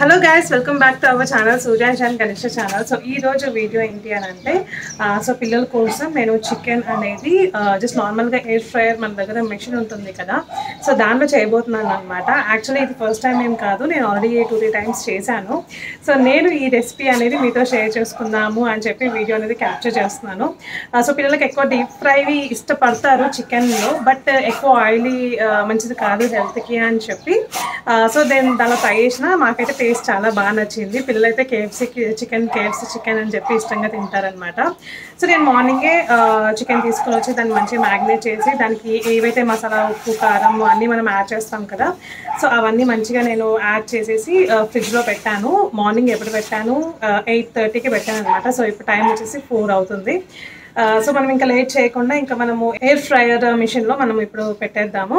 Hello guys, welcome back to our channel Suryans and Ganesh channel. So ఈ రోజు video ఏంటి అని అంటే సో పిల్లల కోసం నేను చికెన్ అనేది జస్ట్ నార్మల్గా ఎయిర్ ఫ్రైయర్ మన దగ్గర మెషిన్ ఉంటుంది కదా, సో దాంట్లో చేయబోతున్నాను అనమాట. యాక్చువల్లీ ఇది ఫస్ట్ టైం ఏం కాదు, నేను ఆల్రెడీ 2-3 టైమ్స్ చేశాను. సో నేను ఈ రెసిపీ అనేది మీతో షేర్ చేసుకుందాము అని చెప్పి వీడియో అనేది క్యాప్చర్ చేస్తున్నాను. సో పిల్లలకి ఎక్కువ డీప్ ఫ్రైవి ఇష్టపడతారు చికెన్లో, బట్ ఎక్కువ ఆయిలీ మంచిది కాదు హెల్త్కి అని చెప్పి సో దానిలో ట్రై చేసిన మాకైతే టేస్ట్ చాలా బాగా నచ్చింది. పిల్లలైతే కేఎఫ్సీ చికెన్ అని చెప్పి ఇష్టంగా తింటారనమాట. సో నేను మార్నింగే చికెన్ తీసుకొని వచ్చి దాన్ని మంచిగా మ్యాగ్నేట్ చేసి దానికి ఏవైతే మసాలా, ఉప్పు, కారం అన్నీ మనం యాడ్ చేస్తాం కదా, సో అవన్నీ మంచిగా నేను యాడ్ చేసేసి ఫ్రిడ్జ్లో పెట్టాను. మార్నింగ్ ఎప్పుడు పెట్టాను, 8:30కి పెట్టాను అనమాట. సో ఇప్పుడు టైం వచ్చేసి 4 అవుతుంది. సో మనం ఇంకా లేట్ చేయకుండా ఇంకా మనము ఎయిర్ ఫ్రైయర్ మిషన్లో మనం ఇప్పుడు పెట్టేద్దాము.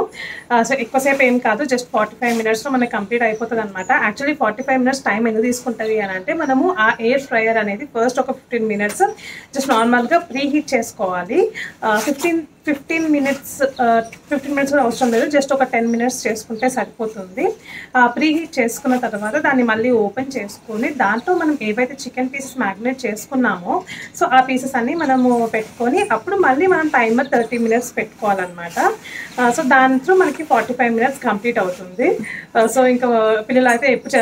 సో ఎక్కువసేపు ఏం కాదు, జస్ట్ 45 మినిట్స్లో మనకి కంప్లీట్ అయిపోతుంది అనమాట. యాక్చువల్లీ 45 మినిట్స్ టైం ఎందుకు తీసుకుంటుంది అని అంటే మనము ఆ ఎయిర్ ఫ్రైయర్ అనేది ఫస్ట్ ఒక 15 మినిట్స్ జస్ట్ నార్మల్గా ప్రీ హీట్ చేసుకోవాలి. 15 మినిట్స్ కూడా అవసరం లేదు, జస్ట్ ఒక 10 మినిట్స్ చేసుకుంటే సరిపోతుంది. ప్రీ హీట్ చేసుకున్న తర్వాత దాన్ని మళ్ళీ ఓపెన్ చేసుకొని దాంట్లో మనం ఏవైతే చికెన్ పీసెస్ మ్యాగ్నేట్ చేసుకున్నామో సో ఆ పీసెస్ అన్నీ మనము పెట్టుకొని అప్పుడు మళ్ళీ మనం టైమర్ 30 మినిట్స్ పెట్టుకోవాలన్నమాట. సో దాంట్లో మనకి 45 మినిట్స్ కంప్లీట్ అవుతుంది. సో ఇంకా పిల్లలు అయితే ఎప్పుడు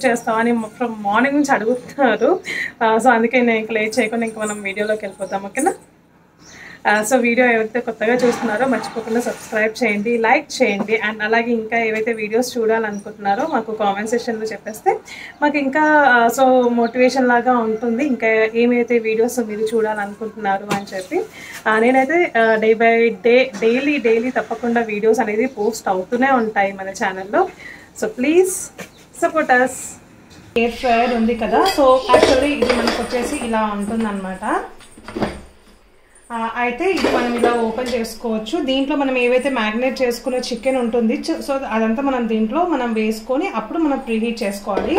చేస్తావు అని ఫ్రమ్ మార్నింగ్ నుంచి అడుగుతున్నారు. సో అందుకే నేను ఇంకా లేట్ చేయకుండా ఇంకా మనం వీడియోలోకి వెళ్ళిపోతాం, ఓకేనా? సో వీడియో ఏవైతే కొత్తగా చూస్తున్నారో మర్చిపోకుండా సబ్స్క్రైబ్ చేయండి, లైక్ చేయండి, అండ్ అలాగే ఇంకా ఏవైతే వీడియోస్ చూడాలనుకుంటున్నారో మాకు కామెంట్ సెక్షన్లో చెప్పేస్తే మాకు ఇంకా సో మోటివేషన్ లాగా ఉంటుంది, ఇంకా ఏమైతే వీడియోస్ మీరు చూడాలనుకుంటున్నారు అని చెప్పి. నేనైతే డే బై డే డైలీ తప్పకుండా వీడియోస్ అనేది పోస్ట్ అవుతూనే ఉంటాయి మన ఛానల్లో. So please support us. Air fryer ఉంది కదా, సో యాక్చువల్లీ ఇది మనకు వచ్చేసి ఇలా ఉంటుందన్నమాట. అయితే ఇది మనం ఇలా ఓపెన్ చేసుకోవచ్చు. దీంట్లో మనం ఏవైతే మ్యాగ్నేట్ చేసుకున్న చికెన్ ఉంటుంది సో అదంతా మనం దీంట్లో మనం వేసుకొని అప్పుడు మనం ప్రీహీట్ చేసుకోవాలి.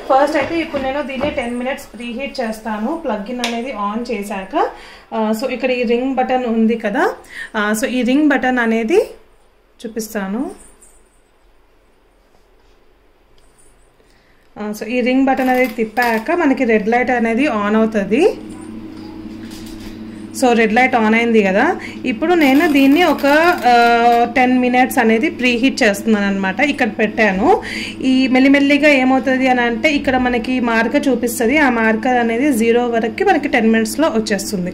ఫస్ట్ అయితే ఇప్పుడు నేను దీన్ని 10 మినిట్స్ ప్రీహీట్ చేస్తాను, ప్లగ్ ఇన్ అనేది ఆన్ చేశాక. సో ఇక్కడ ఈ రింగ్ బటన్ ఉంది కదా, సో ఈ రింగ్ బటన్ అనేది చూపిస్తాను. సో ఈ రింగ్ బటన్ అనేది తిప్పాక మనకి రెడ్ లైట్ అనేది ఆన్ అవుతుంది. సో రెడ్ లైట్ ఆన్ అయింది కదా, ఇప్పుడు నేను దీన్ని ఒక 10 మినిట్స్ అనేది ప్రీహీట్ చేస్తున్నాను అనమాట. ఇక్కడ పెట్టాను. ఈ మెల్లిమెల్లిగా ఏమవుతుంది అని అంటే ఇక్కడ మనకి మార్కర్ చూపిస్తుంది, ఆ మార్కర్ అనేది 0 వరకు మనకి 10 మినిట్స్లో వచ్చేస్తుంది.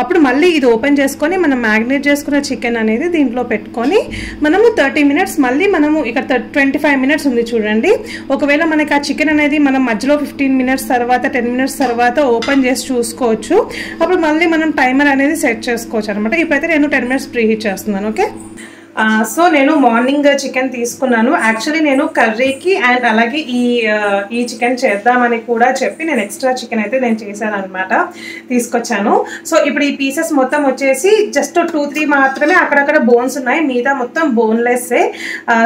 అప్పుడు మళ్ళీ ఇది ఓపెన్ చేసుకొని మనం మ్యాగ్నేట్ చేసుకున్న చికెన్ అనేది దీంట్లో పెట్టుకొని మనము 30 మినిట్స్ మళ్ళీ మనము ఇక్కడ 25 మినిట్స్ ఉంది చూడండి. ఒకవేళ మనకి ఆ చికెన్ అనేది మనం మధ్యలో 15 మినిట్స్ తర్వాత 10 మినిట్స్ తర్వాత ఓపెన్ చేసి చూసుకోవచ్చు. అప్పుడు మళ్ళీ మనం టైమర్ అనేది సెట్ చేసుకోవచ్చు అనమాట. ఇప్పుడైతే నేను 10 మినిట్స్ ప్రీహీట్ చేస్తున్నాను, ఓకే? సో నేను మార్నింగ్ చికెన్ తీసుకున్నాను. యాక్చువల్లీ నేను కర్రీకి అండ్ అలాగే ఈ చికెన్ చేద్దామని కూడా చెప్పి నేను ఎక్స్ట్రా చికెన్ అయితే నేను చేశాను అనమాట, తీసుకొచ్చాను. సో ఇప్పుడు ఈ పీసెస్ మొత్తం వచ్చేసి జస్ట్ 2-3 మాత్రమే అక్కడక్కడ బోన్స్ ఉన్నాయి, మిగతా మొత్తం బోన్లెస్సే.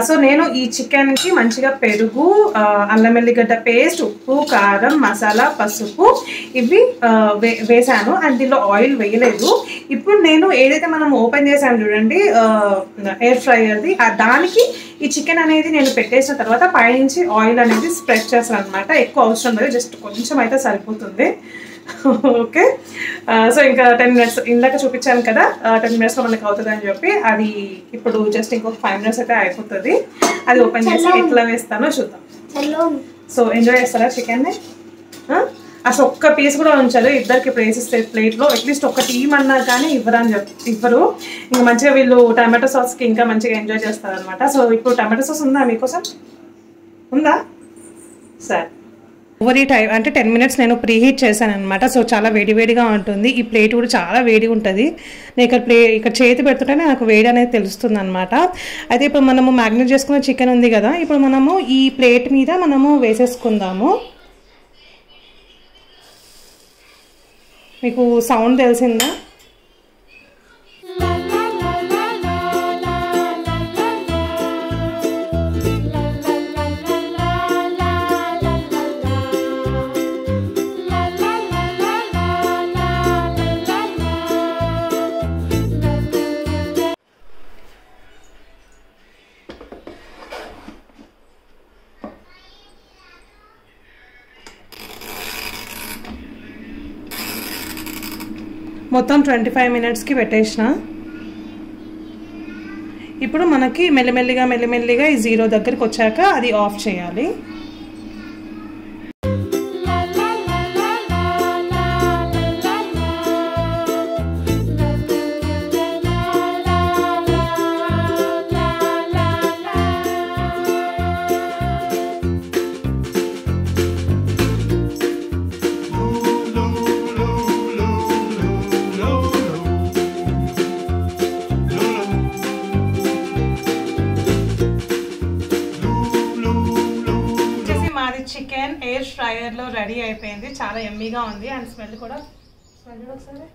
సో నేను ఈ చికెన్కి మంచిగా పెరుగు, అల్లం వెల్లిగడ్డ పేస్ట్, ఉప్పు, కారం, మసాలా, పసుపు ఇవి వేసాను. అండ్ దీనిలో ఆయిల్ వేయలేదు. ఇప్పుడు నేను ఏదైతే మనం ఓపెన్ చేసాము చూడండి ఎయిర్ ఫ్రైయర్ది, దానికి ఈ చికెన్ అనేది నేను పెట్టేసిన తర్వాత పైనుంచి ఆయిల్ అనేది స్ప్రెడ్ చేస్తాను అనమాట. ఎక్కువ అవసరం లేదు, జస్ట్ కొంచెం అయితే సరిపోతుంది, ఓకే? సో ఇంకా 10 మినిట్స్ ఇందాక చూపించాను కదా, 10 మినిట్స్లో మనకు అవుతుంది అని చెప్పి అది ఇప్పుడు జస్ట్ ఇంకొక 5 మినిట్స్ అయితే అయిపోతుంది. అది ఓపెన్ చేసి ఎట్లా వేస్తానో చూద్దాం. సో ఎంజాయ్ చేస్తారా చికెన్ని? అసలు ఒక్క పీస్ కూడా ఉంచారు, ఇద్దరికి ఇప్పుడు వేసిస్తే ప్లేట్లో అట్లీస్ట్ ఒక టీమ్ అన్నా కానీ ఇవ్వరు. ఇంకా మంచిగా వీళ్ళు టమాటో సాస్కి ఇంకా మంచిగా ఎంజాయ్ చేస్తారనమాట. సో ఇప్పుడు టమాటో సాస్ ఉందా మీకోసం? ఉందా? సరే. ఓవర్ ఈ టైం అంటే 10 మినిట్స్ నేను ప్రీహీట్ చేశాను అనమాట. సో చాలా వేడివేడిగా ఉంటుంది. ఈ ప్లేట్ కూడా చాలా వేడి ఉంటుంది. నేను ఇక్కడ చేతి పెడుతుంటేనే నాకు వేడి అనేది తెలుస్తుంది అనమాట. అయితే ఇప్పుడు మనము మ్యాగ్నేట్ చేసుకున్న చికెన్ ఉంది కదా, ఇప్పుడు మనము ఈ ప్లేట్ మీద మనము వేసేసుకుందాము. మీకు సౌండ్ తెలిసిందా? మొత్తం 25 మినిట్స్కి పెట్టేసిన. ఇప్పుడు మనకి మెల్లిమెల్లిగా ఈ 0 దగ్గరికి వచ్చాక అది ఆఫ్ చేయాలి. చికెన్ ఎయిర్ ఫ్రైయర్లో రెడీ అయిపోయింది. చాలా ఎమ్మీగా ఉంది అండ్ స్మెల్ కూడా ఒకసారి.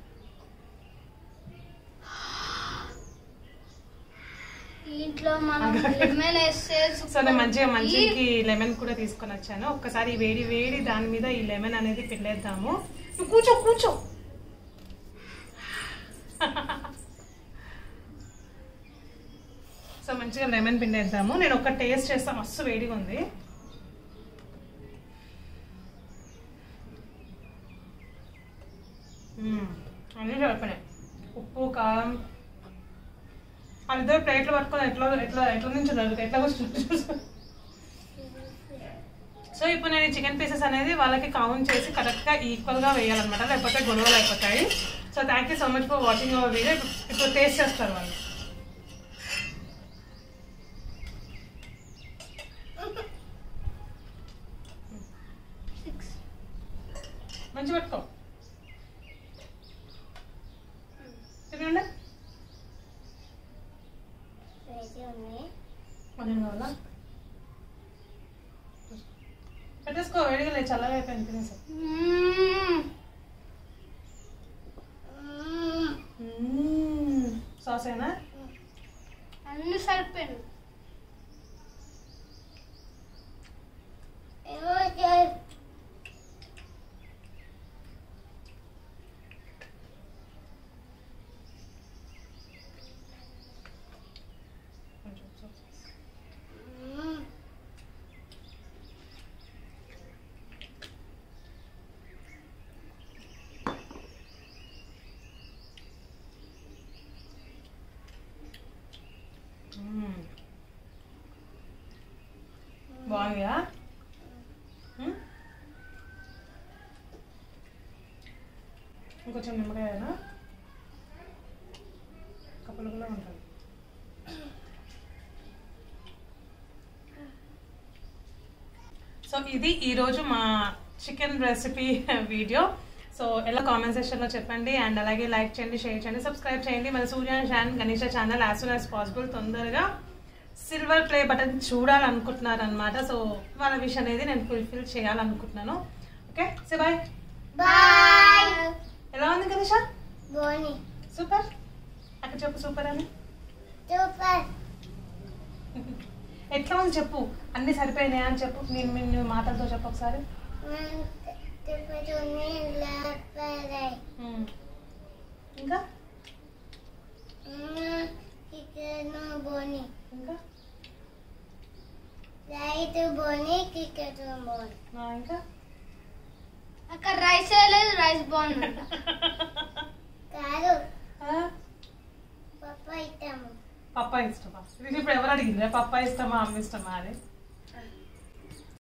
సో నేను మంచికి లెమన్ కూడా తీసుకొని వచ్చాను. ఒక్కసారి వేడి దాని మీద ఈ లెమన్ అనేది పిండేద్దాము. కూర్చో సో మంచిగా లెమన్ పిండేద్దాము. నేను ఒక టేస్ట్ చేస్తాను. మస్తు వేడిగా ఉంది. అన్నీ సరిపోయినాయి. ఉప్పు కారం అందరూ ప్లేట్లు పట్టుకొని ఎట్లా నుంచి ఎట్లా కూర్చుంటారు. సో ఇప్పుడు నేను ఈ చికెన్ పీసెస్ అనేది వాళ్ళకి కౌంట్ చేసి కరెక్ట్గా ఈక్వల్గా వేయాలన్నమాట, లేకపోతే గొడవలు అయిపోతాయి. So thank you so much for watching our video. ఇప్పుడు టేస్ట్ చేస్తారు వాళ్ళు. మంచి పట్టుకో తినండి. కావాలా పెట్టేసుకో. వేడిగా లేదు, చల్లగా అయిపోయింది. తినేసా సాస్ అయినా అన్ని సరిపోయింది. బాగుందిగా. ఇంకొంచెం నిమ్మకాయనా కప్పులు కూడా ఉంటుంది. సో ఇది ఈరోజు మా చికెన్ రెసిపీ వీడియో. సో ఎలా కామెంట్ సెక్షన్లో చెప్పండి అండ్ అలాగే లైక్ చేయండి, షేర్ చేయండి, సబ్స్క్రైబ్ చేయండి. మన Suryan and Ganesh channel as soon as possible తొందరగా సిల్వర్ ప్లే బటన్ చూడాలనుకుంటున్నారు అనమాట. సో వాళ్ళ విష్ అనేది నేను ఫుల్ఫిల్ చేయాలనుకుంటున్నాను. Okay say bye. బాయ్. ఎలా ఉంది గణేష? బాగుంది. సూపర్. అక్కడ చెప్పు సూపర్ అని. సూపర్. ఎట్లా ఉంది చెప్పు. అన్ని సరిపోయినాయా అని చెప్పు. నేను మాటలతో చెప్పు ఒకసారి. ఇంకా ఇంకా ఇంకా అక్కడ రైస్ లేదు, రైస్ బాగుంది కాదు. పప్పా ఇష్టమా? పప్పా ఇష్టమా? ఇది ఇప్పుడు ఎవరు అడిగింది? పప్పా ఇష్టమా అమ్మ ఇష్టమా అని.